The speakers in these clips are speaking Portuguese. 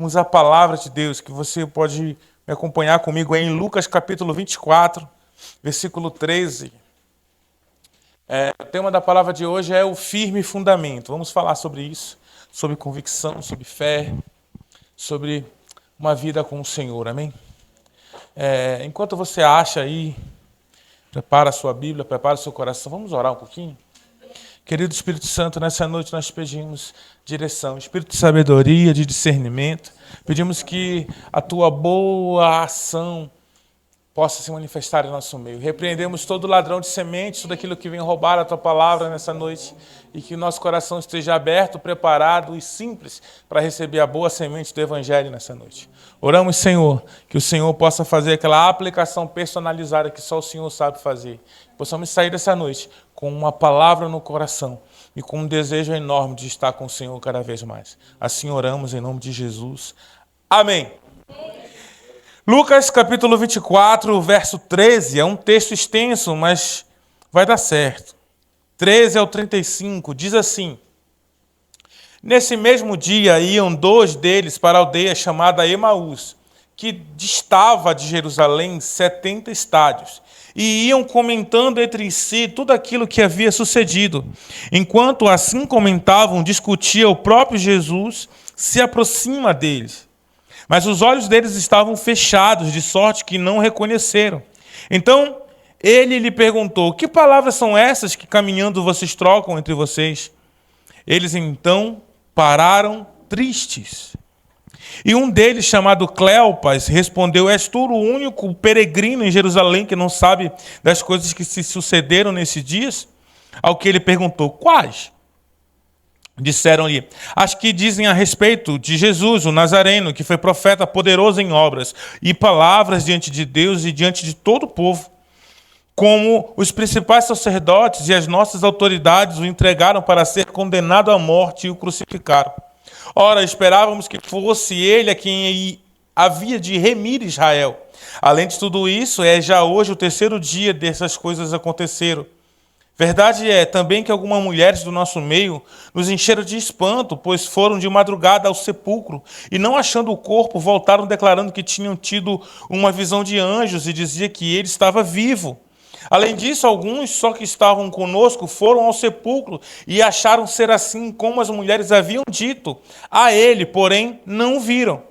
Vamos à palavra de Deus, que você pode me acompanhar comigo aí em Lucas capítulo 24, versículo 13. O tema da palavra de hoje é o firme fundamento. Vamos falar sobre isso, sobre convicção, sobre fé, sobre uma vida com o Senhor, amém? Enquanto você acha aí, prepara a sua Bíblia, prepara o seu coração, vamos orar um pouquinho? Querido Espírito Santo, nessa noite nós pedimos direção, espírito de sabedoria, de discernimento. Pedimos que a tua boa ação possa se manifestar em nosso meio. Repreendemos todo ladrão de sementes, tudo aquilo que vem roubar a tua palavra nessa noite, e que o nosso coração esteja aberto, preparado e simples para receber a boa semente do Evangelho nessa noite. Oramos, Senhor, que o Senhor possa fazer aquela aplicação personalizada que só o Senhor sabe fazer. Possamos sair dessa noite com uma palavra no coração e com um desejo enorme de estar com o Senhor cada vez mais. Assim oramos em nome de Jesus. Amém. Lucas capítulo 24, verso 13, é um texto extenso, mas vai dar certo. 13 ao 35, diz assim: Nesse mesmo dia iam dois deles para a aldeia chamada Emaús, que distava de Jerusalém 70 estádios, e iam comentando entre si tudo aquilo que havia sucedido. Enquanto assim comentavam, discutia o próprio Jesus se aproxima deles. Mas os olhos deles estavam fechados, de sorte que não reconheceram. Então ele lhe perguntou: que palavras são essas que caminhando vocês trocam entre vocês? Eles então pararam tristes. E um deles, chamado Cleopas, respondeu: És tu o único peregrino em Jerusalém que não sabe das coisas que se sucederam nesses dias? Ao que ele perguntou: quais? Disseram-lhe: as que dizem a respeito de Jesus, o Nazareno, que foi profeta poderoso em obras e palavras diante de Deus e diante de todo o povo. Como os principais sacerdotes e as nossas autoridades o entregaram para ser condenado à morte e o crucificaram. Ora, esperávamos que fosse ele a quem havia de remir Israel. Além de tudo isso, é já hoje o terceiro dia dessas coisas aconteceram. Verdade é também que algumas mulheres do nosso meio nos encheram de espanto, pois foram de madrugada ao sepulcro e, não achando o corpo, voltaram declarando que tinham tido uma visão de anjos e dizia que ele estava vivo. Além disso, alguns só que estavam conosco foram ao sepulcro e acharam ser assim como as mulheres haviam dito. A ele, porém, não viram.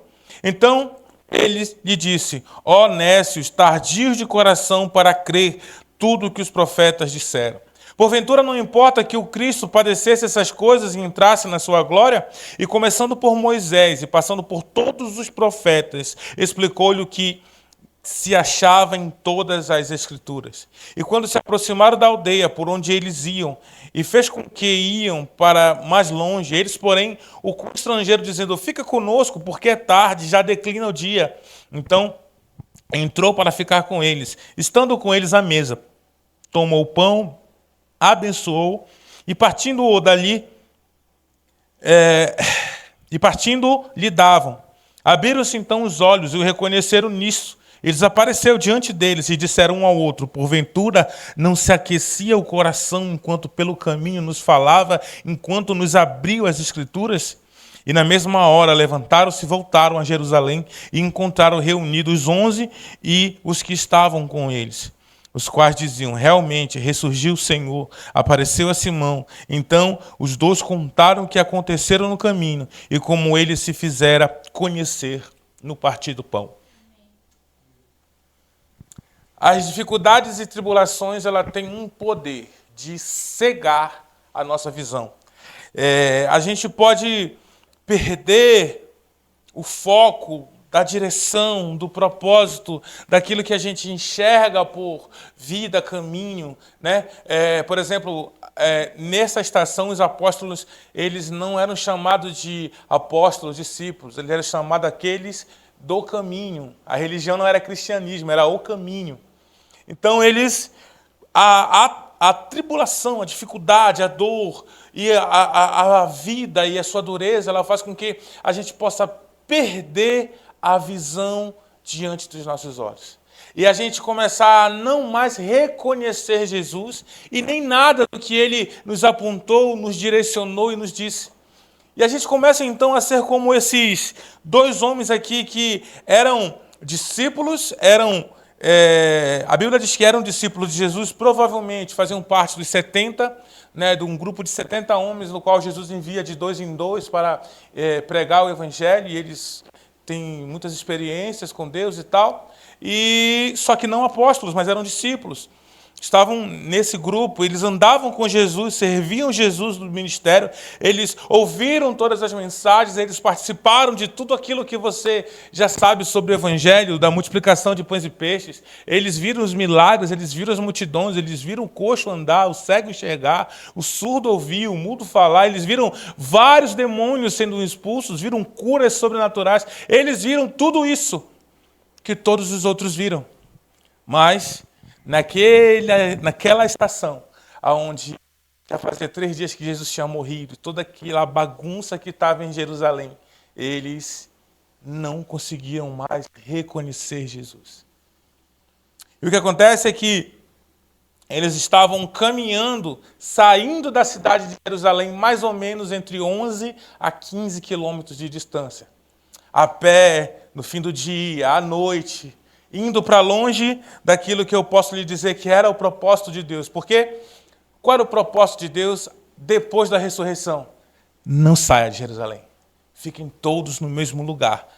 Então ele lhe disse: ó nécios, tardios de coração para crer tudo o que os profetas disseram. Porventura não importa que o Cristo padecesse essas coisas e entrasse na sua glória? E começando por Moisés e passando por todos os profetas, explicou-lhe o que se achava em todas as Escrituras. E quando se aproximaram da aldeia por onde eles iam, e fez com que iam para mais longe, eles, porém, o constrangeram, dizendo: fica conosco, porque é tarde, já declina o dia. Então entrou para ficar com eles. Estando com eles à mesa, tomou o pão, abençoou, e partindo dali, lhe davam. Abriram-se então os olhos e o reconheceram nisso. Ele desapareceu diante deles e disseram um ao outro: porventura não se aquecia o coração enquanto pelo caminho nos falava, enquanto nos abriu as Escrituras? E na mesma hora levantaram-se e voltaram a Jerusalém e encontraram reunidos os 11 e os que estavam com eles, os quais diziam: realmente ressurgiu o Senhor, apareceu a Simão. Então os dois contaram o que aconteceram no caminho e como ele se fizera conhecer no partir do pão. As dificuldades e tribulações, ela tem um poder de cegar a nossa visão. A gente pode perder o foco da direção, do propósito, daquilo que a gente enxerga por vida, caminho, né? Por exemplo, nessa estação, os apóstolos, eles não eram chamados de apóstolos, discípulos, eles eram chamados aqueles do caminho. A religião não era cristianismo, era o caminho. Então, eles, a tribulação, a dificuldade, a dor e a vida e a sua dureza, ela faz com que a gente possa perder a visão diante dos nossos olhos. E a gente começar a não mais reconhecer Jesus e nem nada do que ele nos apontou, nos direcionou e nos disse. E a gente começa então a ser como esses dois homens aqui que eram discípulos, a Bíblia diz que eram discípulos de Jesus, provavelmente faziam parte dos 70, né, de um grupo de 70 homens, no qual Jesus envia de dois em dois para pregar o Evangelho, e eles têm muitas experiências com Deus e tal, só que não apóstolos, mas eram discípulos. Estavam nesse grupo, eles andavam com Jesus, serviam Jesus no ministério, eles ouviram todas as mensagens, eles participaram de tudo aquilo que você já sabe sobre o Evangelho, da multiplicação de pães e peixes. Eles viram os milagres, eles viram as multidões, eles viram o coxo andar, o cego enxergar, o surdo ouvir, o mudo falar, eles viram vários demônios sendo expulsos, viram curas sobrenaturais, eles viram tudo isso que todos os outros viram. Mas naquela estação, onde já fazia 3 dias que Jesus tinha morrido, toda aquela bagunça que estava em Jerusalém, eles não conseguiam mais reconhecer Jesus. E o que acontece é que eles estavam caminhando, saindo da cidade de Jerusalém, mais ou menos entre 11 a 15 quilômetros de distância. A pé, no fim do dia, à noite, indo para longe daquilo que eu posso lhe dizer que era o propósito de Deus. Porque qual era o propósito de Deus depois da ressurreição? Não saia de Jerusalém. Fiquem todos no mesmo lugar.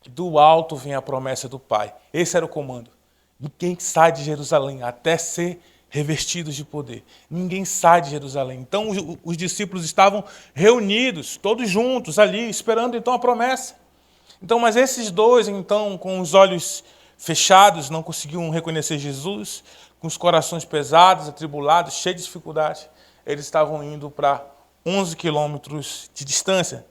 Do alto vem a promessa do Pai. Esse era o comando. Ninguém sai de Jerusalém até ser revestidos de poder. Ninguém sai de Jerusalém. Então os discípulos estavam reunidos, todos juntos ali, esperando então a promessa. Então, mas esses dois, então, com os olhos fechados, não conseguiam reconhecer Jesus, com os corações pesados, atribulados, cheios de dificuldade, eles estavam indo para 11 quilômetros de distância.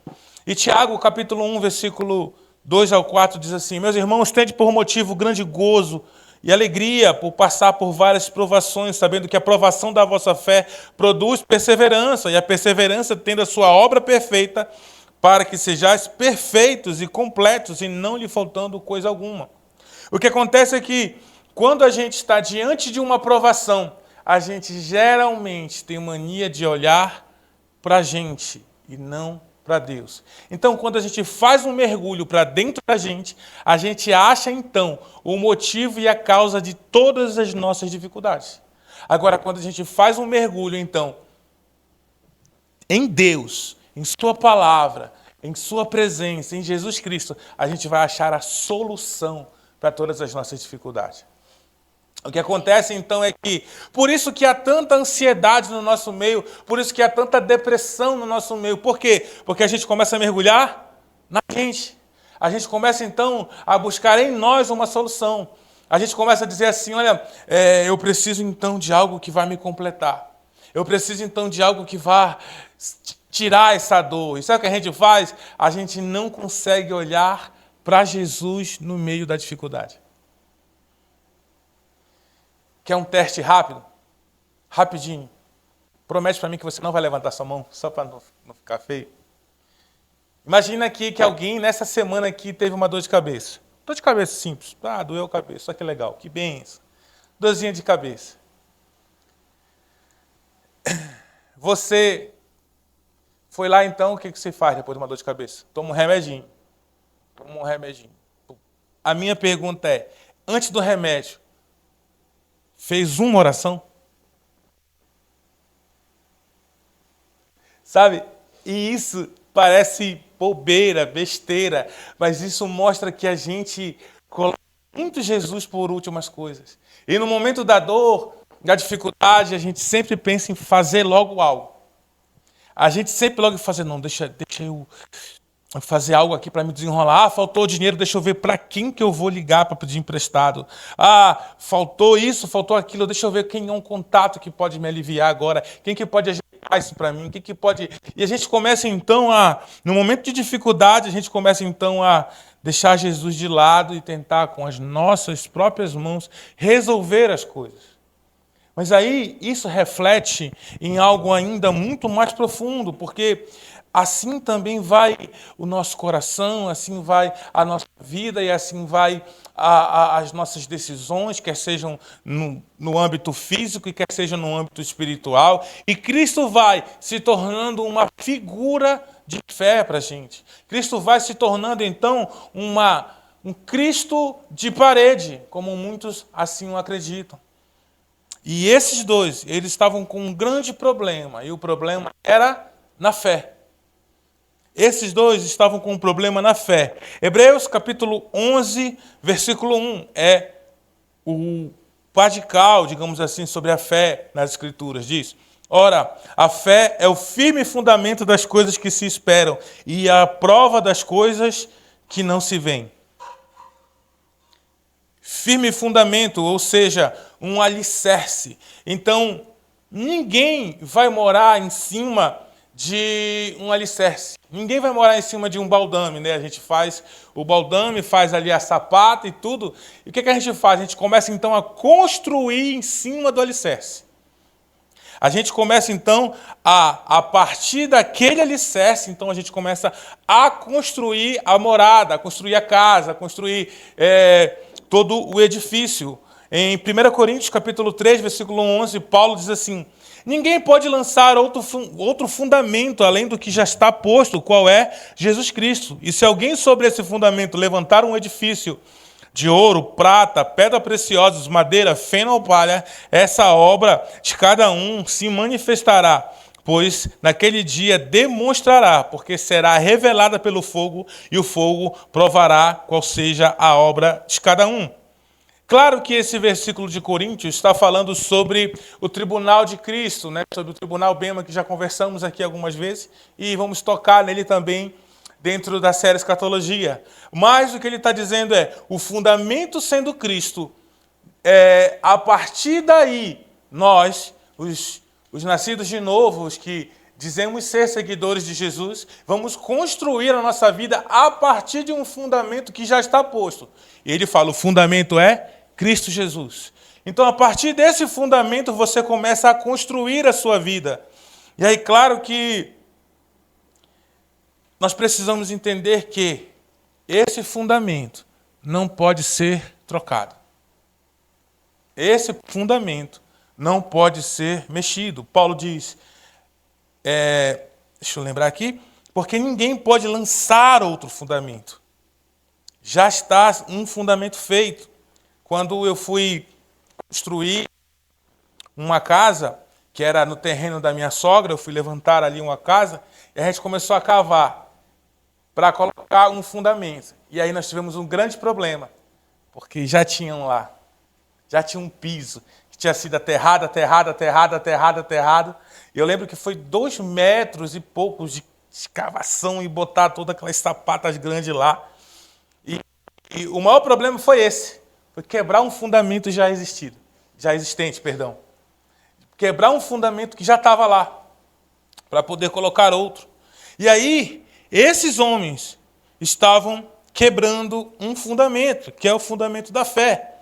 E Tiago, capítulo 1, versículo 2 ao 4, diz assim: meus irmãos, tende por motivo grande gozo e alegria por passar por várias provações, sabendo que a provação da vossa fé produz perseverança, e a perseverança tendo a sua obra perfeita, para que sejais perfeitos e completos e não lhe faltando coisa alguma. O que acontece é que, quando a gente está diante de uma provação, a gente geralmente tem mania de olhar para a gente e não para Deus. Então, quando a gente faz um mergulho para dentro da gente acha, então, o motivo e a causa de todas as nossas dificuldades. Agora, quando a gente faz um mergulho, então, em Deus, em sua palavra, em sua presença, em Jesus Cristo, a gente vai achar a solução para todas as nossas dificuldades. O que acontece, então, é que, por isso que há tanta ansiedade no nosso meio, por isso que há tanta depressão no nosso meio. Por quê? Porque a gente começa a mergulhar na gente. A gente começa, então, a buscar em nós uma solução. A gente começa a dizer assim, olha, eu preciso, então, de algo que vai me completar. Eu preciso, então, de algo que vá tirar essa dor. E sabe o que a gente faz? A gente não consegue olhar para Jesus no meio da dificuldade. Quer um teste rápido? Rapidinho. Promete para mim que você não vai levantar sua mão, só para não ficar feio. Imagina aqui que alguém, nessa semana aqui, teve uma dor de cabeça. Dor de cabeça simples. Doeu a cabeça, só que legal, que benção. Dorzinha de cabeça. Você foi lá, então, o que você faz depois de uma dor de cabeça? Toma um remedinho. A minha pergunta é, antes do remédio, fez uma oração? Sabe? E isso parece bobeira, besteira, mas isso mostra que a gente coloca muito Jesus por últimas coisas. E no momento da dor, da dificuldade, a gente sempre pensa em fazer logo algo. A gente sempre logo faz, não, deixa eu fazer algo aqui para me desenrolar. Faltou dinheiro, deixa eu ver para quem que eu vou ligar para pedir emprestado. Faltou isso, faltou aquilo, deixa eu ver quem é um contato que pode me aliviar agora, quem que pode ajeitar isso para mim, quem que pode... E a gente começa então no momento de dificuldade, a gente começa então a deixar Jesus de lado e tentar com as nossas próprias mãos resolver as coisas. Mas aí isso reflete em algo ainda muito mais profundo, porque assim também vai o nosso coração, assim vai a nossa vida e assim vai as nossas decisões, quer sejam no âmbito físico e quer seja no âmbito espiritual. E Cristo vai se tornando uma figura de fé para a gente. Cristo vai se tornando, então, um Cristo de parede, como muitos assim o acreditam. E esses dois, eles estavam com um grande problema, e o problema era na fé. Esses dois estavam com um problema na fé. Hebreus capítulo 11, versículo 1, é o radical, digamos assim, sobre a fé nas Escrituras. Diz: ora, a fé é o firme fundamento das coisas que se esperam e a prova das coisas que não se veem. Firme fundamento, ou seja, um alicerce. Então, ninguém vai morar em cima de um alicerce. Ninguém vai morar em cima de um baldame, né? A gente faz o baldame, faz ali a sapata e tudo. E o que a gente faz? A gente começa então a construir em cima do alicerce. A gente começa então a partir daquele alicerce, então a gente começa a construir a morada, a construir a casa, a construir todo o edifício. Em 1 Coríntios capítulo 3, versículo 11, Paulo diz assim: ninguém pode lançar outro fundamento além do que já está posto, qual é Jesus Cristo. E se alguém sobre esse fundamento levantar um edifício de ouro, prata, pedra preciosa, madeira, feno ou palha, essa obra de cada um se manifestará, pois naquele dia demonstrará, porque será revelada pelo fogo, e o fogo provará qual seja a obra de cada um. Claro que esse versículo de Coríntios está falando sobre o tribunal de Cristo, né? Sobre o tribunal Bema, que já conversamos aqui algumas vezes, e vamos tocar nele também dentro da série Escatologia. Mas o que ele está dizendo é, o fundamento sendo Cristo, a partir daí, nós, os nascidos de novo, os que dizemos ser seguidores de Jesus, vamos construir a nossa vida a partir de um fundamento que já está posto. E ele fala, o fundamento é Cristo Jesus. Então, a partir desse fundamento, você começa a construir a sua vida. E aí, claro que nós precisamos entender que esse fundamento não pode ser trocado. Esse fundamento não pode ser mexido. Paulo diz, deixa eu lembrar aqui, porque ninguém pode lançar outro fundamento. Já está um fundamento feito. Quando eu fui construir uma casa, que era no terreno da minha sogra, eu fui levantar ali uma casa, e a gente começou a cavar para colocar um fundamento. E aí nós tivemos um grande problema, porque já tinham lá, já tinha um piso, que tinha sido aterrado. E eu lembro que foi 2 metros e poucos de escavação e botar todas aquelas sapatas grandes lá. E o maior problema foi esse, foi quebrar um fundamento já existente. Quebrar um fundamento que já estava lá, para poder colocar outro. E aí, esses homens estavam quebrando um fundamento, que é o fundamento da fé.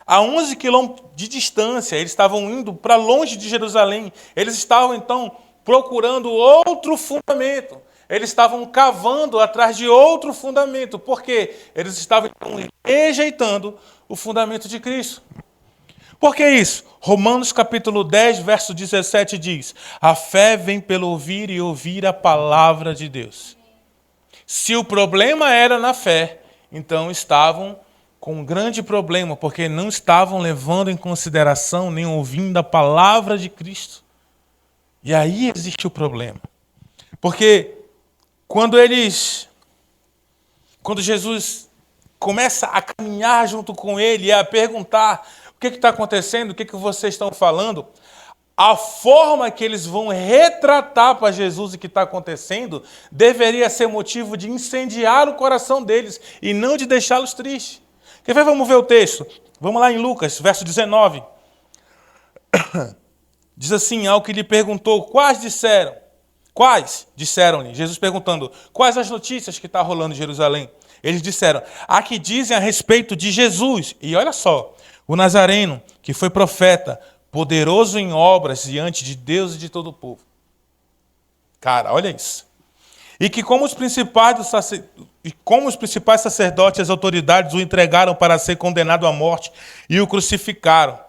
A 11 quilômetros de distância, eles estavam indo para longe de Jerusalém. Eles estavam, então, procurando outro fundamento. Eles estavam cavando atrás de outro fundamento. Por quê? Eles estavam então, rejeitando o fundamento de Cristo. Por que isso? Romanos capítulo 10, verso 17 diz: a fé vem pelo ouvir e ouvir a palavra de Deus. Se o problema era na fé, então estavam com um grande problema, porque não estavam levando em consideração nem ouvindo a palavra de Cristo. E aí existe o problema. Porque quando Jesus começa a caminhar junto com ele e a perguntar o que está acontecendo, o que vocês estão falando, a forma que eles vão retratar para Jesus o que está acontecendo deveria ser motivo de incendiar o coração deles e não de deixá-los tristes. Quer ver? Vamos ver o texto. Vamos lá em Lucas, verso 19. Diz assim, ao que lhe perguntou, quais disseram? Quais? Disseram-lhe. Jesus perguntando, quais as notícias que está rolando em Jerusalém? Eles disseram, a que dizem a respeito de Jesus. E olha só, o Nazareno, que foi profeta, poderoso em obras diante de Deus e de todo o povo. Cara, olha isso. E que como os principais sacerdotes e as autoridades o entregaram para ser condenado à morte e o crucificaram.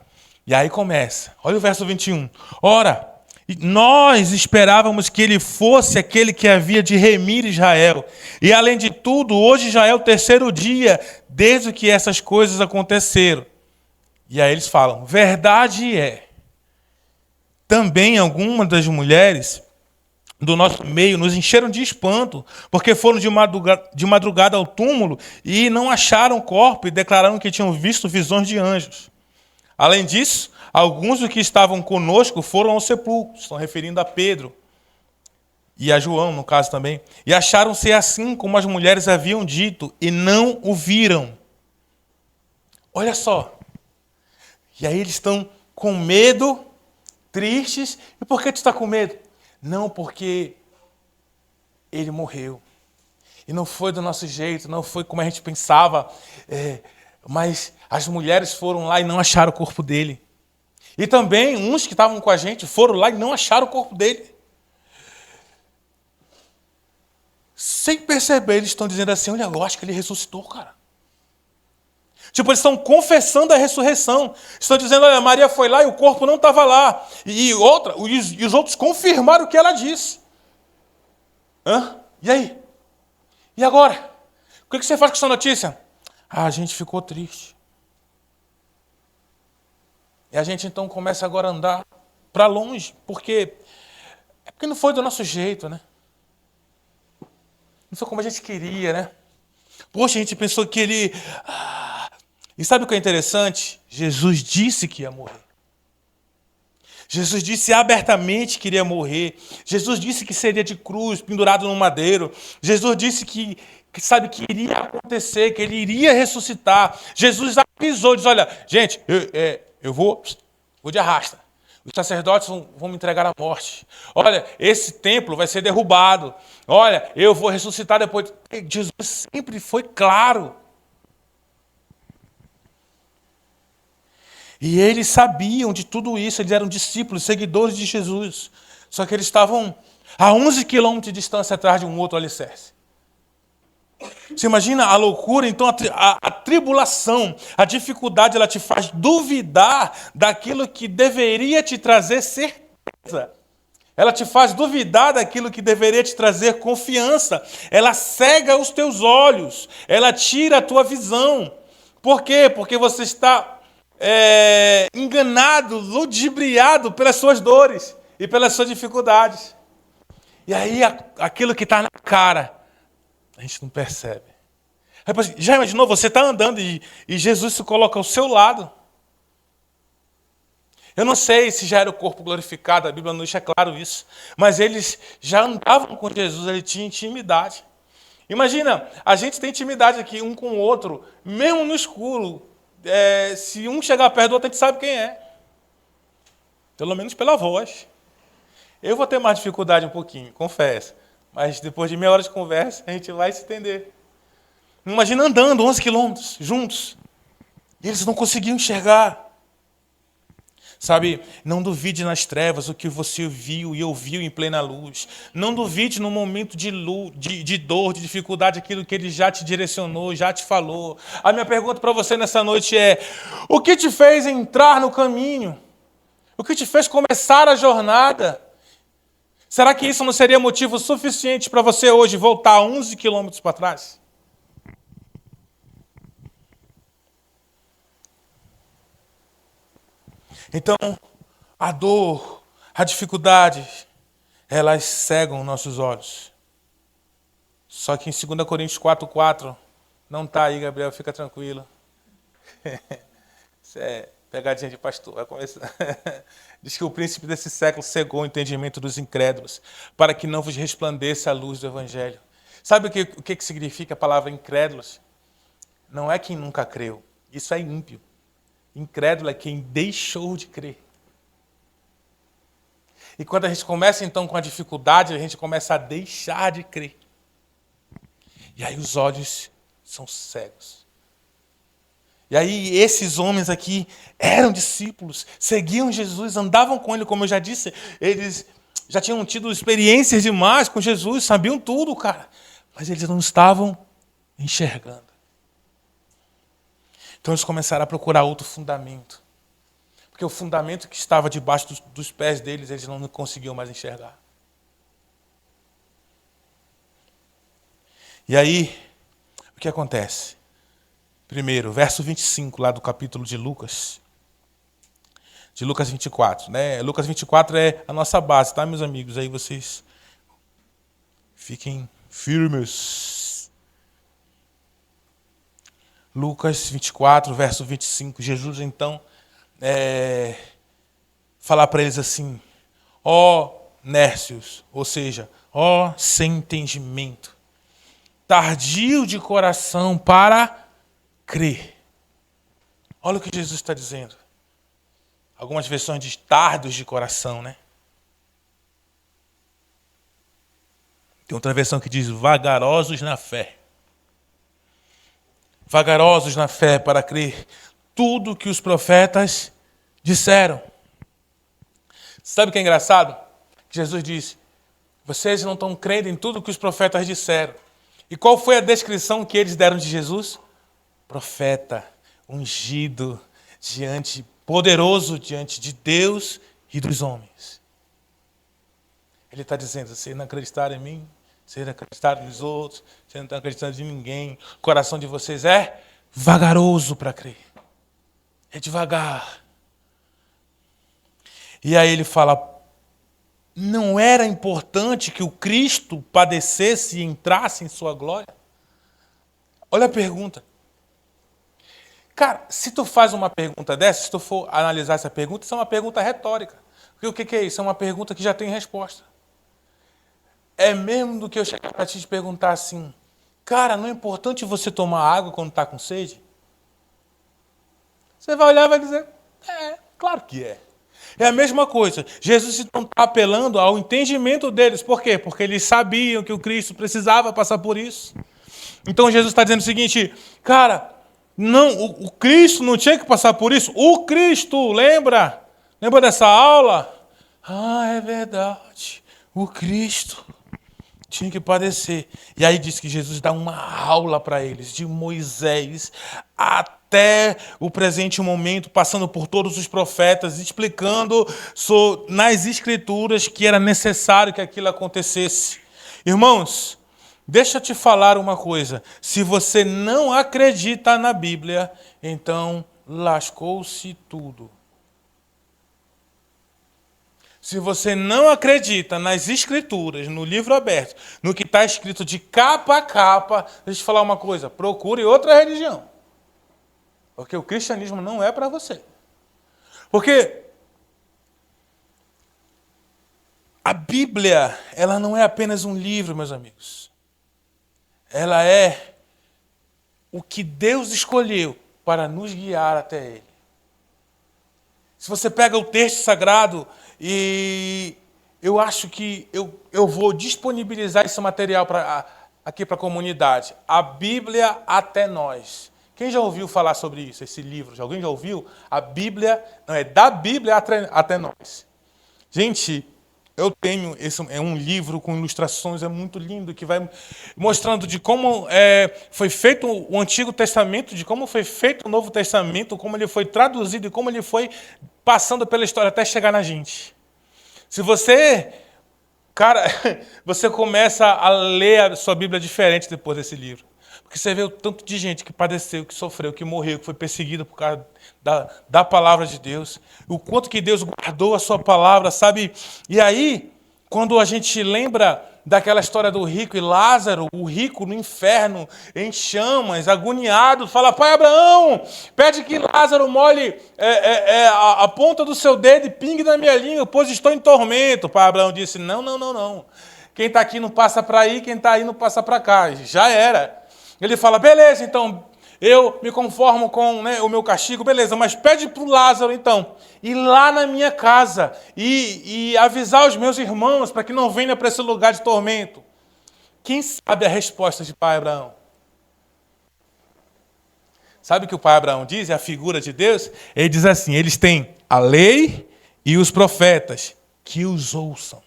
E aí começa. Olha o verso 21. Ora, nós esperávamos que ele fosse aquele que havia de remir Israel. E além de tudo, hoje já é o terceiro dia desde que essas coisas aconteceram. E aí eles falam, verdade é. Também algumas das mulheres do nosso meio nos encheram de espanto, porque foram de madrugada ao túmulo e não acharam o corpo e declararam que tinham visto visões de anjos. Além disso, alguns dos que estavam conosco foram ao sepulcro, estão referindo a Pedro e a João, no caso também, e acharam ser assim como as mulheres haviam dito e não o viram. Olha só. E aí eles estão com medo, tristes. E por que tu está com medo? Não, porque ele morreu. E não foi do nosso jeito, não foi como a gente pensava. Mas as mulheres foram lá e não acharam o corpo dele. E também uns que estavam com a gente foram lá e não acharam o corpo dele. Sem perceber, eles estão dizendo assim, olha, eu acho que ele ressuscitou, cara. Tipo, eles estão confessando a ressurreição. Estão dizendo, olha, Maria foi lá e o corpo não estava lá. E os outros confirmaram o que ela disse. E aí? E agora? O que você faz com essa notícia? A gente ficou triste. E a gente então começa agora a andar para longe. Porque não foi do nosso jeito, né? Não foi como a gente queria, né? Poxa, a gente pensou que ele... E sabe o que é interessante? Jesus disse que ia morrer. Jesus disse abertamente que iria morrer. Jesus disse que seria de cruz, pendurado no madeiro. Jesus disse que iria acontecer, que ele iria ressuscitar. Jesus avisou, diz, olha, gente, eu vou de arrasta. Os sacerdotes vão me entregar à morte. Olha, esse templo vai ser derrubado. Olha, eu vou ressuscitar depois. Jesus sempre foi claro. E eles sabiam de tudo isso, eles eram discípulos, seguidores de Jesus. Só que eles estavam a 11 quilômetros de distância atrás de um outro alicerce. Você imagina a loucura? Então a tribulação, a dificuldade, ela te faz duvidar daquilo que deveria te trazer certeza. Ela te faz duvidar daquilo que deveria te trazer confiança. Ela cega os teus olhos, ela tira a tua visão. Por quê? Porque você está... enganado, ludibriado pelas suas dores e pelas suas dificuldades. E aí aquilo que está na cara, a gente não percebe. Já imaginou, você está andando e Jesus se coloca ao seu lado? Eu não sei se já era o corpo glorificado, a Bíblia não deixa claro isso, mas eles já andavam com Jesus, ele tinha intimidade. Imagina, a gente tem intimidade aqui um com o outro, mesmo no escuro. Se um chegar perto do outro, a gente sabe quem é. Pelo menos pela voz. Eu vou ter mais dificuldade um pouquinho, confesso. Mas depois de meia hora de conversa, a gente vai se entender. Imagina andando 11 quilômetros juntos. E eles não conseguiam enxergar. Sabe, não duvide nas trevas o que você viu e ouviu em plena luz. Não duvide no momento de dor, de dificuldade, aquilo que ele já te direcionou, já te falou. A minha pergunta para você nessa noite é: o que te fez entrar no caminho? O que te fez começar a jornada? Será que isso não seria motivo suficiente para você hoje voltar 11 quilômetros para trás? Então, a dor, a dificuldade, elas cegam nossos olhos. Só que em 2 Coríntios 4:4, não está aí, Gabriel, fica tranquilo. Isso é pegadinha de pastor. Vai começar. Diz que o príncipe desse século cegou o entendimento dos incrédulos, para que não vos resplandeça a luz do evangelho. Sabe o que significa a palavra incrédulos? Não é quem nunca creu. Isso é ímpio. Incrédulo é quem deixou de crer. E quando a gente começa então com a dificuldade, a gente começa a deixar de crer. E aí os olhos são cegos. E aí esses homens aqui eram discípulos, seguiam Jesus, andavam com ele, como eu já disse, eles já tinham tido experiências demais com Jesus, sabiam tudo, cara. Mas eles não estavam enxergando. Então eles começaram a procurar outro fundamento. Porque o fundamento que estava debaixo dos pés deles, eles não conseguiam mais enxergar. E aí, o que acontece? Primeiro, verso 25, lá do capítulo de Lucas 24, né? Lucas 24 é a nossa base, tá, meus amigos? Aí vocês fiquem firmes. Lucas 24, verso 25, Jesus então falar para eles assim: ó nércios, ou seja, ó sem entendimento, tardio de coração para crer. Olha o que Jesus está dizendo. Algumas versões diz tardos de coração, né? Tem outra versão que diz vagarosos na fé. Vagarosos na fé para crer tudo que os profetas disseram. Sabe o que é engraçado? Jesus disse: vocês não estão crendo em tudo que os profetas disseram. E qual foi a descrição que eles deram de Jesus? Profeta, ungido, poderoso diante de Deus e dos homens. Ele está dizendo: vocês não acreditaram em mim, vocês não acreditaram nos outros, vocês não estão acreditando em ninguém. O coração de vocês é vagaroso para crer. É devagar. E aí ele fala: não era importante que o Cristo padecesse e entrasse em sua glória? Olha a pergunta. Cara, se tu faz uma pergunta dessa, se tu for analisar essa pergunta, isso é uma pergunta retórica. Porque o que é isso? É uma pergunta que já tem resposta. É mesmo do que eu chegar para te perguntar assim: cara, não é importante você tomar água quando está com sede? Você vai olhar e vai dizer: claro que é. É a mesma coisa. Jesus está apelando ao entendimento deles. Por quê? Porque eles sabiam que o Cristo precisava passar por isso. Então Jesus está dizendo o seguinte: cara, não, o Cristo não tinha que passar por isso. O Cristo, lembra? Lembra dessa aula? Ah, é verdade. O Cristo tinha que padecer. E aí diz que Jesus dá uma aula para eles, de Moisés até o presente momento, passando por todos os profetas, explicando nas Escrituras que era necessário que aquilo acontecesse. Irmãos, deixa eu te falar uma coisa. Se você não acredita na Bíblia, então lascou-se tudo. Se você não acredita nas Escrituras, no livro aberto, no que está escrito de capa a capa, deixa eu te falar uma coisa: procure outra religião. Porque o cristianismo não é para você. Porque a Bíblia, ela não é apenas um livro, meus amigos. Ela é o que Deus escolheu para nos guiar até Ele. Se você pega o texto sagrado, e eu acho que eu vou disponibilizar esse material aqui para a comunidade. A Bíblia até nós. Quem já ouviu falar sobre isso, esse livro? Alguém já ouviu? A Bíblia, não é da Bíblia até nós. Gente, eu tenho, esse é um livro com ilustrações, é muito lindo, que vai mostrando de como foi feito o Antigo Testamento, de como foi feito o Novo Testamento, como ele foi traduzido e como ele foi passando pela história até chegar na gente. Se você, cara, você começa a ler a sua Bíblia diferente depois desse livro. Porque você vê o tanto de gente que padeceu, que sofreu, que morreu, que foi perseguida por causa da palavra de Deus. O quanto que Deus guardou a sua palavra, sabe? E aí, quando a gente lembra daquela história do rico e Lázaro, o rico no inferno, em chamas, agoniado, fala: pai Abraão, pede que Lázaro molhe a ponta do seu dedo e pingue na minha língua, pois estou em tormento. O pai Abraão disse: não. Quem está aqui não passa para aí, quem está aí não passa para cá. Já era. Ele fala: beleza, então, eu me conformo com o meu castigo, beleza, mas pede para o Lázaro, então, ir lá na minha casa e avisar os meus irmãos para que não venham para esse lugar de tormento. Quem sabe a resposta de pai Abraão? Sabe o que o pai Abraão diz? É a figura de Deus. Ele diz assim: eles têm a lei e os profetas, que os ouçam.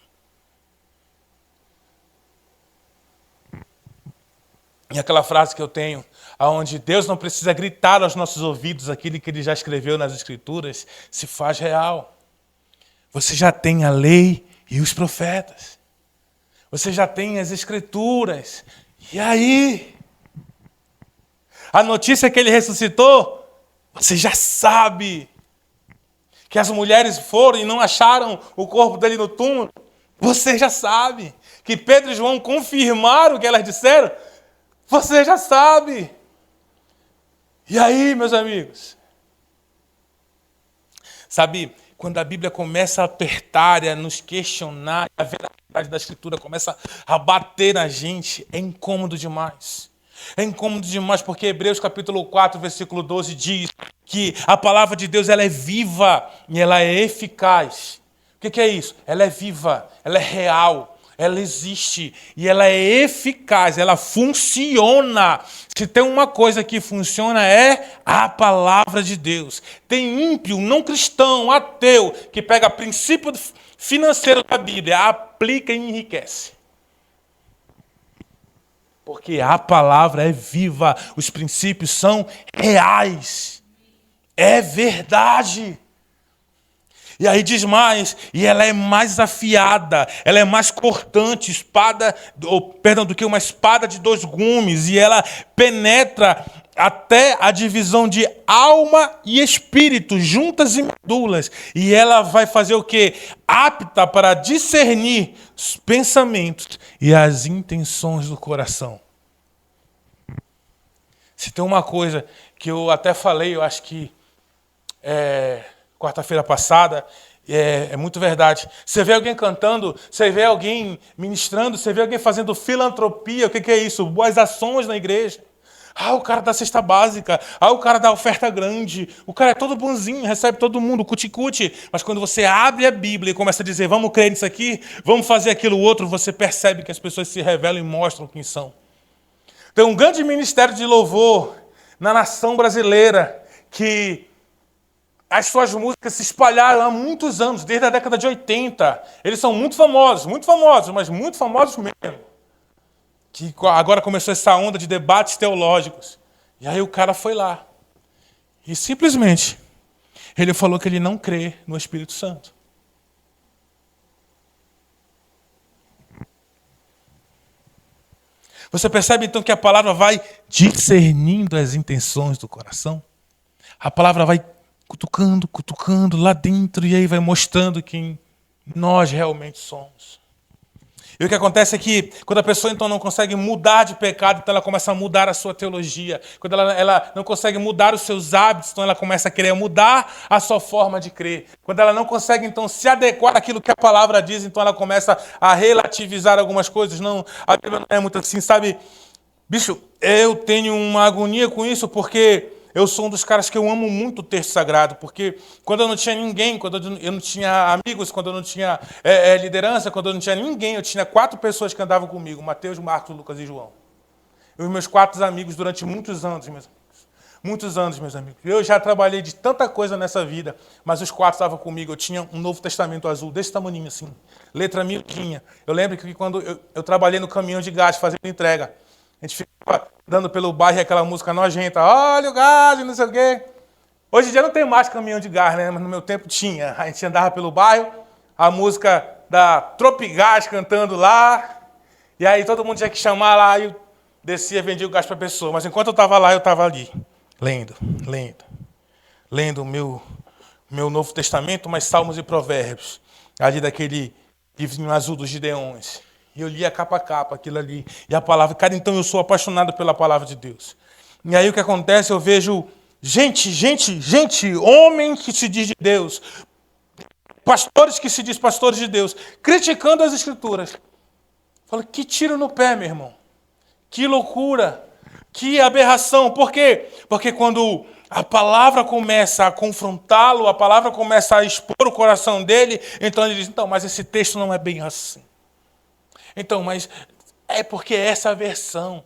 E aquela frase que eu tenho, onde Deus não precisa gritar aos nossos ouvidos aquilo que Ele já escreveu nas Escrituras, se faz real. Você já tem a lei e os profetas. Você já tem as Escrituras. E aí? A notícia que Ele ressuscitou, você já sabe. Que as mulheres foram e não acharam o corpo dele no túmulo, você já sabe. Que Pedro e João confirmaram o que elas disseram, você já sabe. E aí, meus amigos? Sabe, quando a Bíblia começa a apertar e a nos questionar, a verdade da Escritura começa a bater na gente, é incômodo demais. É incômodo demais porque Hebreus capítulo 4, versículo 12 diz que a palavra de Deus ela é viva e ela é eficaz. O que é isso? Ela é viva, ela é real, ela existe e ela é eficaz, ela funciona. Se tem uma coisa que funciona é a palavra de Deus. Tem ímpio, não cristão, ateu, que pega princípio financeiro da Bíblia, aplica e enriquece. Porque a palavra é viva, os princípios são reais. É verdade. E aí diz mais, e ela é mais afiada, ela é mais cortante, do que uma espada de 2 gumes, e ela penetra até a divisão de alma e espírito, juntas e medulas. E ela vai fazer o quê? Apta para discernir os pensamentos e as intenções do coração. Se tem uma coisa que eu até falei, eu acho que quarta-feira passada, é muito verdade. Você vê alguém cantando, você vê alguém ministrando, você vê alguém fazendo filantropia, o que é isso? Boas ações na igreja. O cara da cesta básica, o cara da oferta grande, o cara é todo bonzinho, recebe todo mundo, cuti-cuti. Mas quando você abre a Bíblia e começa a dizer, vamos crer nisso aqui, vamos fazer aquilo outro, você percebe que as pessoas se revelam e mostram quem são. Tem um grande ministério de louvor na nação brasileira que as suas músicas se espalharam há muitos anos, desde a década de 80. Eles são muito famosos, mas muito famosos mesmo. Que agora começou essa onda de debates teológicos. E aí o cara foi lá. E simplesmente, ele falou que ele não crê no Espírito Santo. Você percebe então que a palavra vai discernindo as intenções do coração? A palavra vai cutucando lá dentro e aí vai mostrando quem nós realmente somos. E o que acontece é que quando a pessoa então não consegue mudar de pecado, então ela começa a mudar a sua teologia. Quando ela não consegue mudar os seus hábitos, então ela começa a querer mudar a sua forma de crer. Quando ela não consegue então se adequar àquilo que a palavra diz, então ela começa a relativizar algumas coisas. Não, a Bíblia não é muito assim, sabe? Bicho, eu tenho uma agonia com isso porque eu sou um dos caras que eu amo muito o texto sagrado, porque quando eu não tinha ninguém, quando eu não tinha amigos, quando eu não tinha liderança, quando eu não tinha ninguém, eu tinha 4 pessoas que andavam comigo, Mateus, Marcos, Lucas e João. E os meus 4 amigos durante muitos anos, meus amigos. Muitos anos, meus amigos. Eu já trabalhei de tanta coisa nessa vida, mas os 4 estavam comigo. Eu tinha um Novo Testamento azul, desse tamanho assim, letra miudinha. Eu lembro que quando eu trabalhei no caminhão de gás, fazendo entrega, a gente ficava andando pelo bairro e aquela música nojenta, olha o gás, não sei o quê. Hoje em dia não tem mais caminhão de gás, né? Mas no meu tempo tinha. A gente andava pelo bairro, a música da Tropigás cantando lá, e aí todo mundo tinha que chamar lá, e eu descia e vendia o gás para a pessoa. Mas enquanto eu estava lá, eu estava ali, lendo o meu Novo Testamento, mais Salmos e Provérbios, ali daquele livrinho azul dos Gideões. E eu lia capa a capa aquilo ali. E a palavra, cara, então eu sou apaixonado pela palavra de Deus. E aí o que acontece? Eu vejo gente, homem que se diz de Deus, pastores que se diz pastores de Deus, criticando as Escrituras. Falo, que tiro no pé, meu irmão. Que loucura. Que aberração. Por quê? Porque quando a palavra começa a confrontá-lo, a palavra começa a expor o coração dele, então ele diz, então, mas esse texto não é bem assim. Então, mas é porque é essa versão.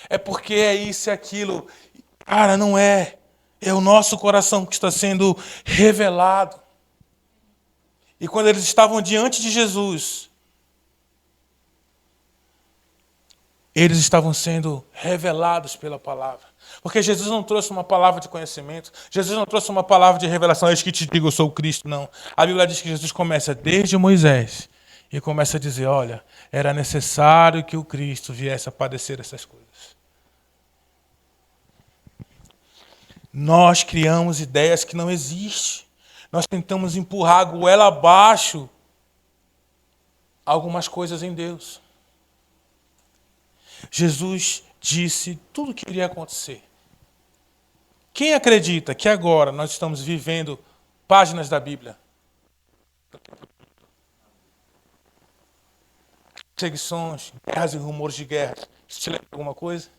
É porque é isso e aquilo. Cara, não é. É o nosso coração que está sendo revelado. E quando eles estavam diante de Jesus, Eles estavam sendo revelados pela palavra. Porque Jesus não trouxe uma palavra de conhecimento. Jesus não trouxe uma palavra de revelação. Eis que te digo, eu sou o Cristo. Não. A Bíblia diz que Jesus começa desde Moisés. E começa a dizer, olha, era necessário que o Cristo viesse a padecer essas coisas. Nós criamos ideias que não existem. Nós tentamos empurrar a goela abaixo algumas coisas em Deus. Jesus disse tudo o que iria acontecer. Quem acredita que agora nós estamos vivendo páginas da Bíblia? Perseguições, guerras e rumores de guerras. Isso te lembra alguma coisa?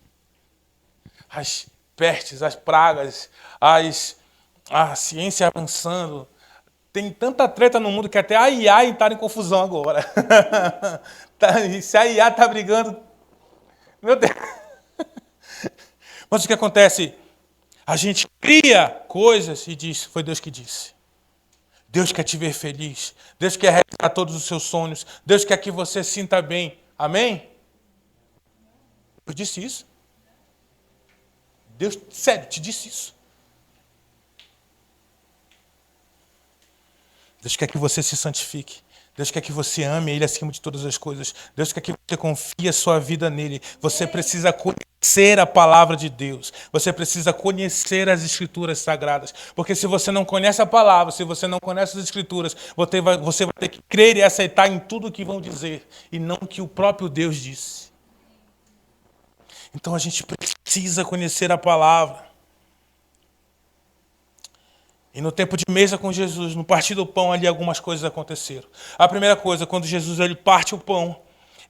As pestes, as pragas, a ciência avançando. Tem tanta treta no mundo que até a IA está em confusão agora. Se a IA está brigando... Meu Deus! Mas o que acontece? A gente cria coisas e diz, foi Deus que disse. Deus quer te ver feliz. Deus quer realizar todos os seus sonhos. Deus quer que você sinta bem. Amém? Eu disse isso. Deus, sério, te disse isso. Deus quer que você se santifique. Deus quer que você ame Ele acima de todas as coisas. Deus quer que você confie a sua vida nele. Você precisa conhecer a palavra de Deus. Você precisa conhecer as Escrituras sagradas. Porque se você não conhece a palavra, se você não conhece as Escrituras, você vai ter que crer e aceitar em tudo o que vão dizer. E não o que o próprio Deus disse. Então a gente precisa conhecer a palavra. E no tempo de mesa com Jesus, no partir do pão, ali algumas coisas aconteceram. A primeira coisa, quando Jesus ele parte o pão,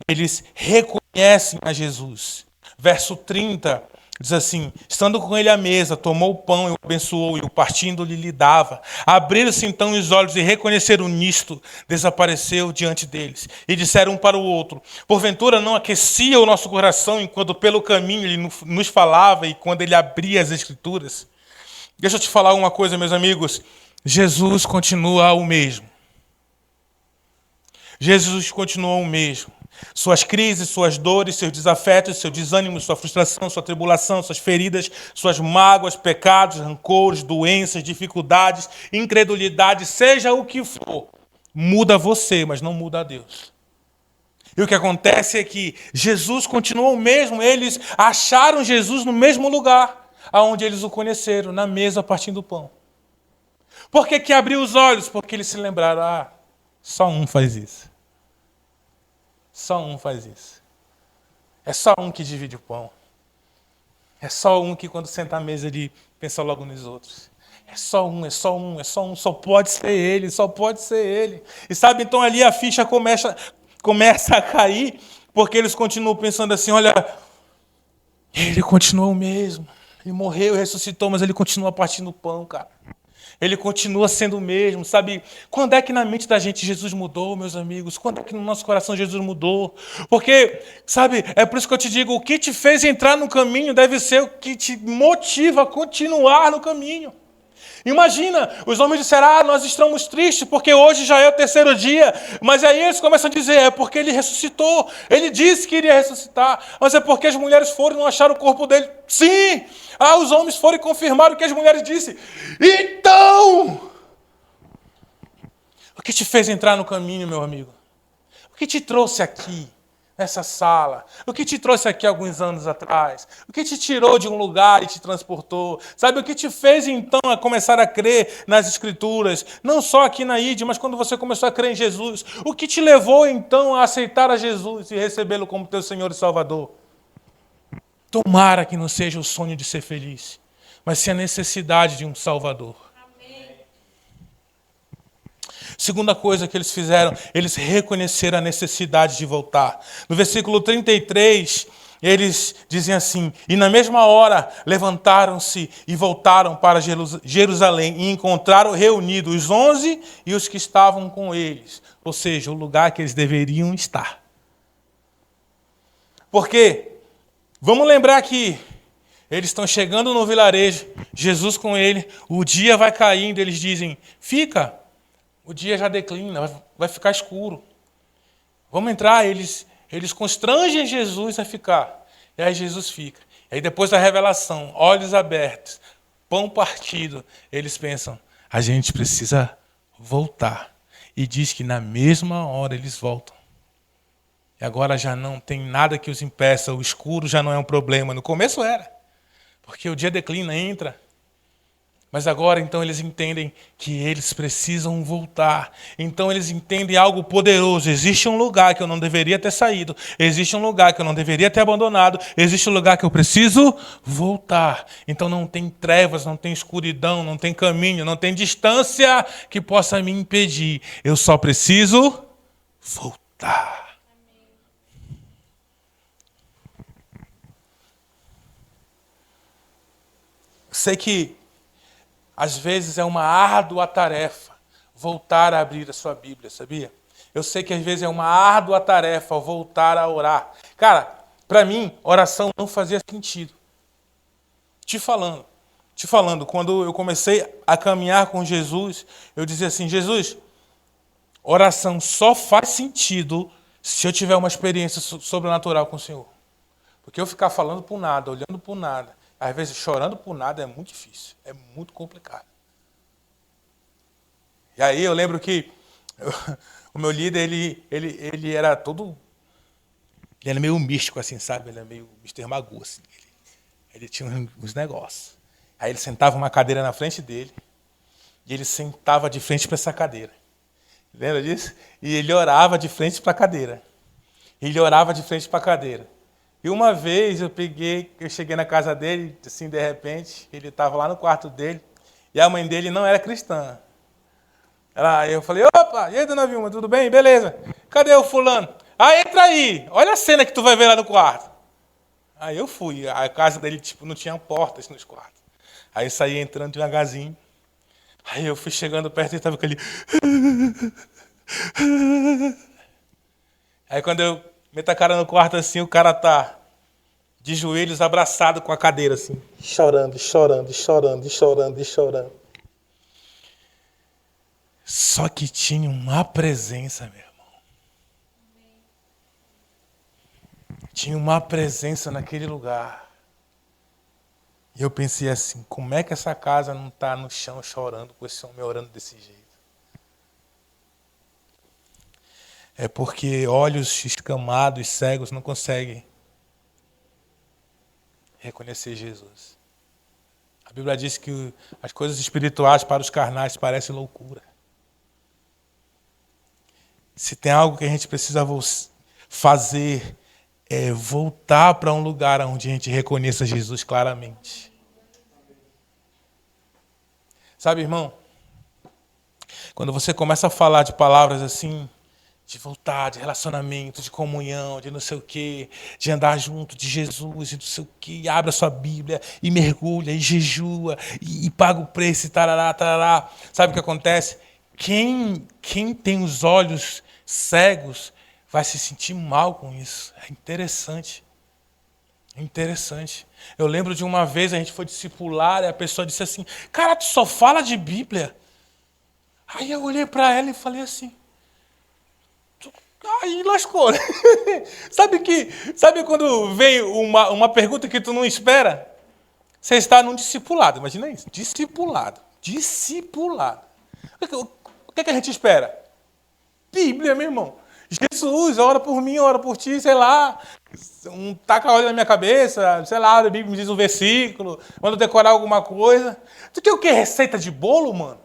eles reconhecem a Jesus. Verso 30 diz assim, estando com ele à mesa, tomou o pão e o abençoou, e o partindo lhe dava. Abriram-se então os olhos e reconheceram nisto, desapareceu diante deles. E disseram um para o outro, porventura não aquecia o nosso coração, enquanto pelo caminho ele nos falava e quando ele abria as Escrituras? Deixa eu te falar uma coisa, meus amigos. Jesus continua o mesmo. Jesus continua o mesmo. Suas crises, suas dores, seus desafetos, seu desânimo, sua frustração, sua tribulação, suas feridas, suas mágoas, pecados, rancores, doenças, dificuldades, incredulidade, seja o que for, muda você, mas não muda a Deus. E o que acontece é que Jesus continua o mesmo. Eles acharam Jesus no mesmo lugar aonde eles o conheceram, na mesa partindo o pão. Por que abriu os olhos? Porque eles se lembraram, só um faz isso. Só um faz isso. É só um que divide o pão. É só um que quando senta à mesa ele pensa logo nos outros. É só um, é só um, é só um, só pode ser ele, só pode ser ele. E sabe, então ali a ficha começa a cair, porque eles continuam pensando assim, olha, ele continua o mesmo. Ele morreu, ressuscitou, mas ele continua partindo o pão, cara. Ele continua sendo o mesmo, sabe? Quando é que na mente da gente Jesus mudou, meus amigos? Quando é que no nosso coração Jesus mudou? Porque, sabe, é por isso que eu te digo, o que te fez entrar no caminho deve ser o que te motiva a continuar no caminho. Imagina, os homens disseram, nós estamos tristes porque hoje já é o terceiro dia. Mas aí eles começam a dizer, é porque ele ressuscitou. Ele disse que iria ressuscitar. Mas é porque as mulheres foram e não acharam o corpo dele. Sim! Os homens foram e confirmaram o que as mulheres disseram. Então, o que te fez entrar no caminho, meu amigo? O que te trouxe aqui? Nessa sala, o que te trouxe aqui alguns anos atrás, o que te tirou de um lugar e te transportou, sabe, o que te fez então a começar a crer nas Escrituras, não só aqui na ID, mas quando você começou a crer em Jesus, o que te levou então a aceitar a Jesus e recebê-lo como teu Senhor e Salvador? Tomara que não seja o sonho de ser feliz, mas sim a necessidade de um Salvador. Segunda coisa que eles fizeram, eles reconheceram a necessidade de voltar. No versículo 33, eles dizem assim, e na mesma hora levantaram-se e voltaram para Jerusalém e encontraram reunidos os 11 e os que estavam com eles. Ou seja, o lugar que eles deveriam estar. Porque, vamos lembrar que eles estão chegando no vilarejo, Jesus com ele, o dia vai caindo, eles dizem, o dia já declina, vai ficar escuro. Vamos entrar, eles Eles constrangem Jesus a ficar. E aí Jesus fica. E aí depois da revelação, olhos abertos, pão partido, eles pensam, a gente precisa voltar. E diz que na mesma hora eles voltam. E agora já não tem nada que os impeça, o escuro já não é um problema. No começo era, porque o dia declina, entra. Mas agora, então, eles entendem que eles precisam voltar. Então, eles entendem algo poderoso. Existe um lugar que eu não deveria ter saído. Existe um lugar que eu não deveria ter abandonado. Existe um lugar que eu preciso voltar. Então, não tem trevas, não tem escuridão, não tem caminho, não tem distância que possa me impedir. Eu só preciso voltar. Sei que às vezes é uma árdua tarefa voltar a abrir a sua Bíblia, sabia? Eu sei que às vezes é uma árdua tarefa voltar a orar. Cara, para mim, oração não fazia sentido. Te falando, quando eu comecei a caminhar com Jesus, eu dizia assim, Jesus, oração só faz sentido se eu tiver uma experiência sobrenatural com o Senhor. Porque eu ficar falando por nada, olhando por nada, às vezes chorando por nada é muito difícil, é muito complicado. E aí eu lembro que o meu líder, ele era todo... Ele era meio místico, assim, sabe? Ele era meio Mr. Magoo, assim. Ele tinha uns negócios. Aí ele sentava uma cadeira na frente dele e ele sentava de frente para essa cadeira. Lembra disso? E ele orava de frente para a cadeira. Ele orava de frente para a cadeira. E uma vez eu cheguei na casa dele, assim, de repente, ele estava lá no quarto dele, e a mãe dele não era cristã. Eu falei, opa, e aí, dona Vilma, tudo bem? Beleza. Cadê o fulano? Ah, entra aí, olha a cena que tu vai ver lá no quarto. Aí eu fui, a casa dele, tipo, não tinha portas nos quartos. Aí eu saí entrando devagarzinho. Aí eu fui chegando perto e estava aquele... Aí quando eu meto a cara no quarto assim, o cara tá de joelhos abraçado com a cadeira assim. Chorando, chorando, chorando, chorando, chorando. Só que tinha uma presença, meu irmão. Tinha uma presença naquele lugar. E eu pensei assim, como é que essa casa não está no chão chorando com esse homem orando desse jeito? É porque olhos escamados, cegos, não conseguem reconhecer Jesus. A Bíblia diz que as coisas espirituais para os carnais parecem loucura. Se tem algo que a gente precisa fazer, é voltar para um lugar onde a gente reconheça Jesus claramente. Sabe, irmão? Quando você começa a falar de palavras assim, de voltar, de relacionamento, de comunhão, de não sei o quê, de andar junto de Jesus e não sei o quê, abre a sua Bíblia e mergulha, e jejua, e paga o preço, e tarará, tarará. Sabe o que acontece? Quem tem os olhos cegos vai se sentir mal com isso. É interessante. É interessante. Eu lembro de uma vez a gente foi discipular e a pessoa disse assim, cara, tu só fala de Bíblia? Aí eu olhei para ela e falei assim, aí lascou, né? Sabe quando vem uma pergunta que tu não espera? Você está num discipulado, imagina isso. Discipulado. O que a gente espera? Bíblia, meu irmão. Jesus, ora por mim, ora por ti, sei lá. Taca a olho na minha cabeça, sei lá, a Bíblia me diz um versículo, manda decorar alguma coisa. Tu quer o quê? Receita de bolo, mano?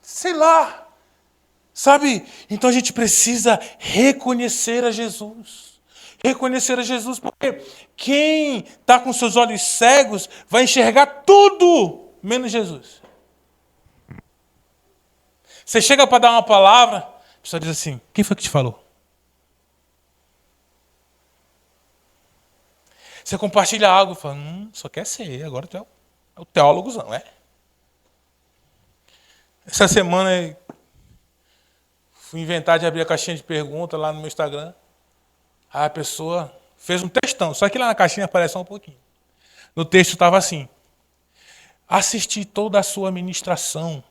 Sei lá. Sabe? Então a gente precisa reconhecer a Jesus. Reconhecer a Jesus, porque quem está com seus olhos cegos vai enxergar tudo, menos Jesus. Você chega para dar uma palavra, a pessoa diz assim, quem foi que te falou? Você compartilha algo e fala, só quer ser, agora tu é o teólogozão, é? Essa semana fui inventar de abrir a caixinha de perguntas lá no meu Instagram. Aí a pessoa fez um textão, só que lá na caixinha aparece só um pouquinho. No texto estava assim, assisti toda a sua ministração,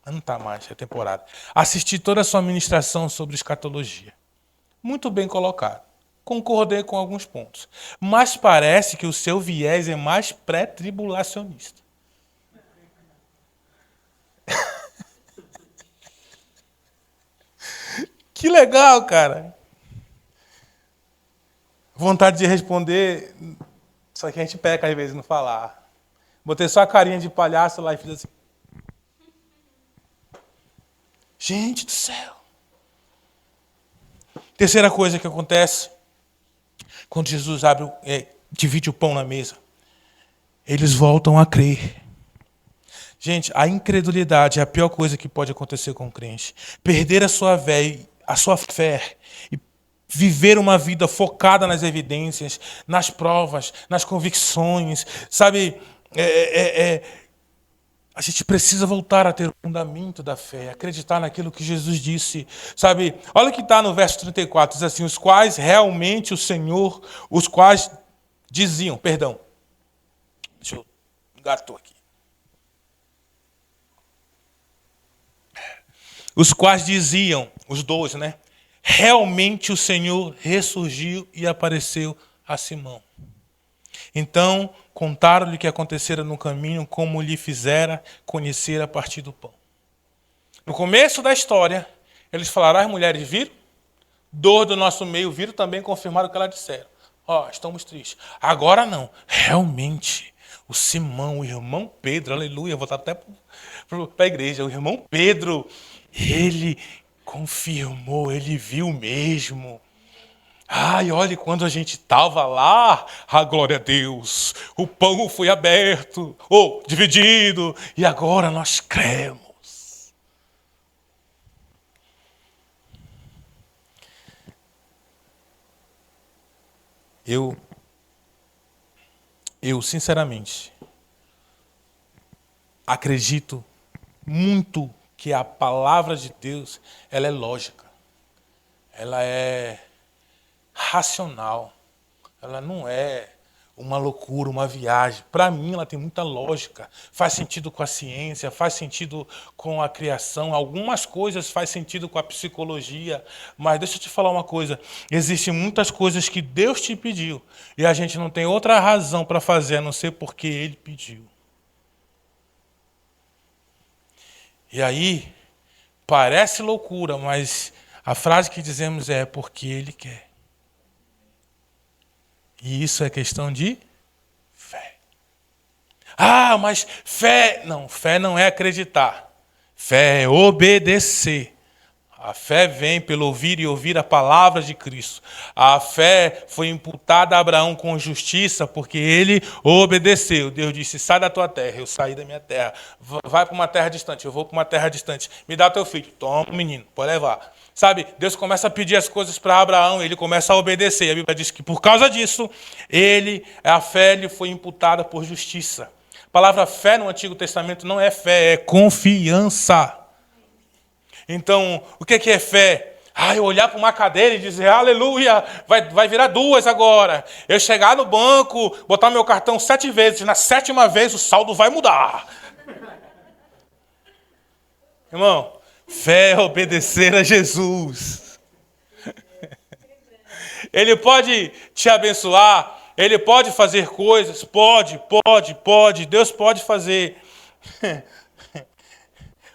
não está mais, é temporada. Assisti toda a sua ministração sobre escatologia. Muito bem colocado. Concordei com alguns pontos. Mas parece que o seu viés é mais pré-tribulacionista. Que legal, cara. Vontade de responder, só que a gente peca às vezes no falar. Botei só a carinha de palhaço lá e fiz assim. Gente do céu. Terceira coisa que acontece, quando Jesus divide o pão na mesa, eles voltam a crer. Gente, a incredulidade é a pior coisa que pode acontecer com o crente. Perder a sua fé e viver uma vida focada nas evidências, nas provas, nas convicções, sabe? A gente precisa voltar a ter o fundamento da fé, acreditar naquilo que Jesus disse, sabe? Olha o que está no verso 34, diz assim, os quais diziam, perdão, deixa eu engatou aqui. Os quais diziam, os 12, né? Realmente o Senhor ressurgiu e apareceu a Simão. Então, contaram-lhe o que acontecera no caminho, como lhe fizera conhecer a partir do pão. No começo da história, eles falaram, as mulheres viram, dor do nosso meio viram, também confirmaram o que elas disseram. Estamos tristes. Agora não, realmente, o Simão, o irmão Pedro, aleluia, vou voltar até para a igreja, o irmão Pedro, ele confirmou, ele viu mesmo. Olha, quando a gente estava lá, glória a Deus, o pão foi aberto, dividido, e agora nós cremos. Eu sinceramente, acredito muito que a palavra de Deus, ela é lógica, ela é racional, ela não é uma loucura, uma viagem. Para mim, ela tem muita lógica, faz sentido com a ciência, faz sentido com a criação, algumas coisas faz sentido com a psicologia, mas deixa eu te falar uma coisa, existem muitas coisas que Deus te pediu e a gente não tem outra razão para fazer a não ser porque Ele pediu. E aí, parece loucura, mas a frase que dizemos é porque Ele quer. E isso é questão de fé. Mas fé não é acreditar. Fé é obedecer. A fé vem pelo ouvir e ouvir a palavra de Cristo. A fé foi imputada a Abraão com justiça porque ele obedeceu. Deus disse, sai da tua terra. Eu saí da minha terra. Vai para uma terra distante. Eu vou para uma terra distante. Me dá teu filho. Toma, menino, pode levar. Sabe, Deus começa a pedir as coisas para Abraão, ele começa a obedecer. A Bíblia diz que por causa disso, a fé lhe foi imputada por justiça. A palavra fé no Antigo Testamento não é fé, é confiança. Então, o que é fé? Eu olhar para uma cadeira e dizer, aleluia, vai virar 2 agora. Eu chegar no banco, botar meu cartão 7 vezes, na 7ª vez o saldo vai mudar. Irmão, fé é obedecer a Jesus. Ele pode te abençoar, Ele pode fazer coisas, pode. Deus pode fazer.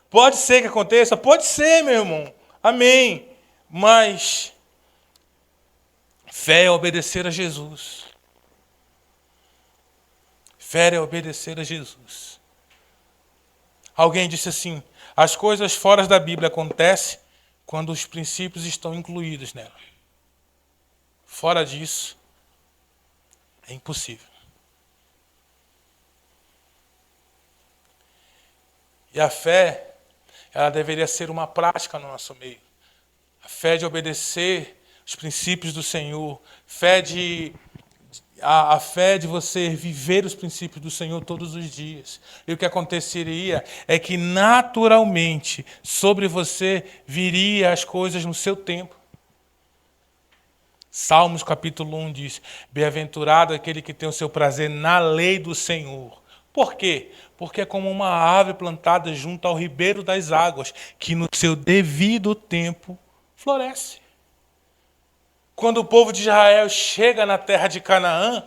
Pode ser que aconteça? Pode ser, meu irmão. Amém. Mas fé é obedecer a Jesus. Fé é obedecer a Jesus. Alguém disse assim, as coisas fora da Bíblia acontecem quando os princípios estão incluídos nela. Fora disso, é impossível. E a fé, ela deveria ser uma prática no nosso meio. A fé de obedecer os princípios do Senhor, a fé de você viver os princípios do Senhor todos os dias. E o que aconteceria é que naturalmente sobre você viria as coisas no seu tempo. Salmos capítulo 1 diz, bem-aventurado aquele que tem o seu prazer na lei do Senhor. Por quê? Porque é como uma árvore plantada junto ao ribeiro das águas, que no seu devido tempo floresce. Quando o povo de Israel chega na terra de Canaã,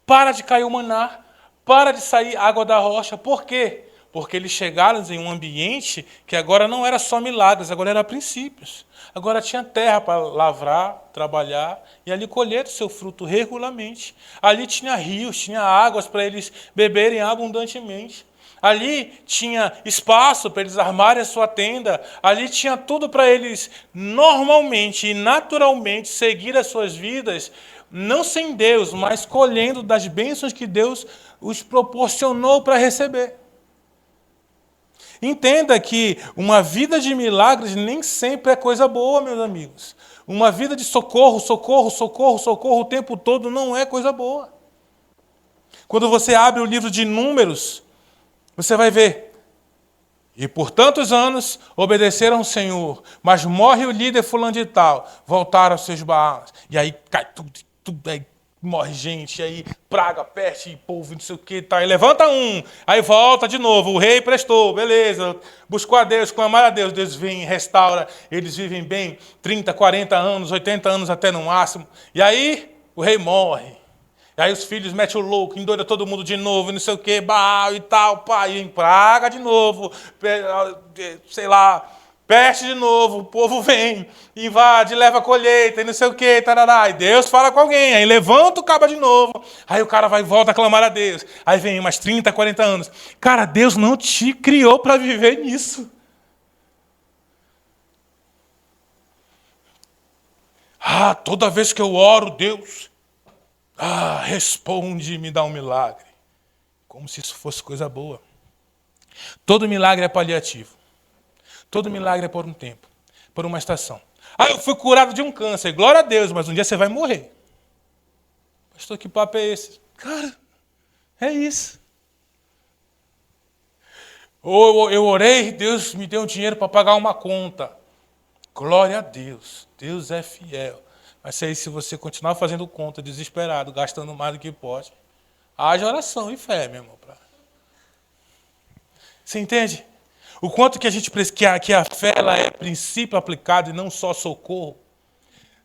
para de cair o maná, para de sair água da rocha. Por quê? Porque eles chegaram em um ambiente que agora não era só milagres, agora era princípios. Agora tinha terra para lavrar, trabalhar e ali colher o seu fruto regularmente. Ali tinha rios, tinha águas para eles beberem abundantemente. Ali tinha espaço para eles armarem a sua tenda. Ali tinha tudo para eles normalmente e naturalmente seguir as suas vidas, não sem Deus, mas colhendo das bênçãos que Deus os proporcionou para receber. Entenda que uma vida de milagres nem sempre é coisa boa, meus amigos. Uma vida de socorro, socorro, socorro, socorro o tempo todo não é coisa boa. Quando você abre o livro de Números, você vai ver. E por tantos anos obedeceram ao Senhor, mas morre o líder fulano de tal, voltaram aos seus Baals. E aí cai tudo aí morre gente, aí praga, peste, povo, não sei o que, tá. E levanta um, aí volta de novo, o rei prestou, beleza, buscou a Deus, clamaram a Deus, Deus vem, restaura, eles vivem bem, 30, 40 anos, 80 anos até no máximo. E aí o rei morre. E aí os filhos metem o louco, endoida todo mundo de novo, não sei o que, Baal e tal, pai, em praga de novo, sei lá, peste de novo, o povo vem, invade, leva a colheita e não sei o que, tarará, e Deus fala com alguém, aí levanta o cabo de novo, aí o cara vai e volta a clamar a Deus, aí vem mais 30, 40 anos. Cara, Deus não te criou para viver nisso. Toda vez que eu oro, Deus... responde e me dá um milagre. Como se isso fosse coisa boa. Todo milagre é paliativo. Todo milagre é por um tempo, por uma estação. Eu fui curado de um câncer. Glória a Deus, mas um dia você vai morrer. Pastor, que papo é esse? Cara, é isso. Ou eu orei, Deus me deu um dinheiro para pagar uma conta. Glória a Deus. Deus é fiel. Mas aí, se você continuar fazendo conta, desesperado, gastando mais do que pode, haja oração e fé, meu irmão. Você entende? O quanto que que a fé ela é princípio aplicado e não só socorro.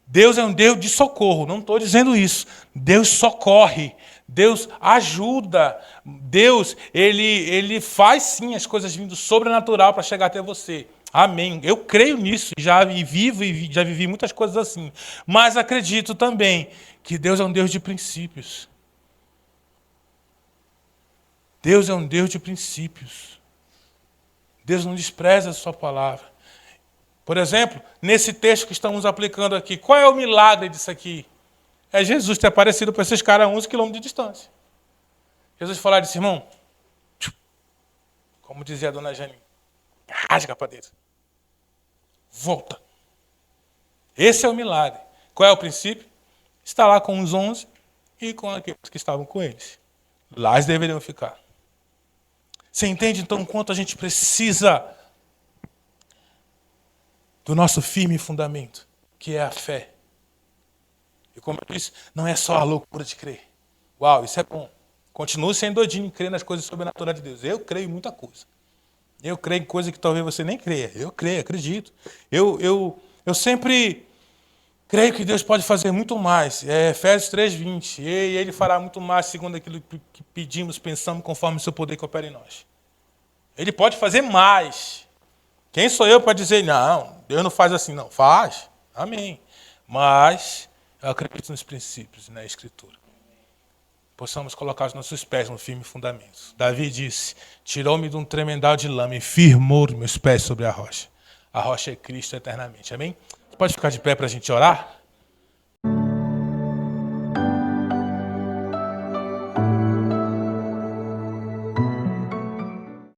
Deus é um Deus de socorro, não estou dizendo isso. Deus socorre, Deus ajuda. Deus, ele faz sim as coisas vindo sobrenatural para chegar até você. Amém. Eu creio nisso, já vivi muitas coisas assim. Mas acredito também que Deus é um Deus de princípios. Deus é um Deus de princípios. Deus não despreza a sua palavra. Por exemplo, nesse texto que estamos aplicando aqui, qual é o milagre disso aqui? É Jesus ter aparecido para esses caras a 11 quilômetros de distância. Jesus falou e disse, irmão, como dizia a dona Janine, rasga para dentro. Volta. Esse é o milagre. Qual é o princípio? Está lá com os 11 e com aqueles que estavam com eles. Lá eles deveriam ficar. Você entende, então, o quanto a gente precisa do nosso firme fundamento, que é a fé. E como eu disse, não é só a loucura de crer. Uau, isso é bom. Continue sendo doidinho em crer nas coisas sobrenaturais de Deus. Eu creio em muita coisa. Eu creio em coisa que talvez você nem creia. Eu creio, acredito. Eu sempre creio que Deus pode fazer muito mais. Efésios 3:20. E Ele fará muito mais segundo aquilo que pedimos, pensamos, conforme o seu poder que opera em nós. Ele pode fazer mais. Quem sou eu para dizer, não, Deus não faz assim, não. Faz. Amém. Mas eu acredito nos princípios, na Escritura. Possamos colocar os nossos pés no firme fundamento. Davi disse, tirou-me de um tremendal de lama e firmou meus pés sobre a rocha. A rocha é Cristo eternamente. Amém? Você pode ficar de pé para a gente orar?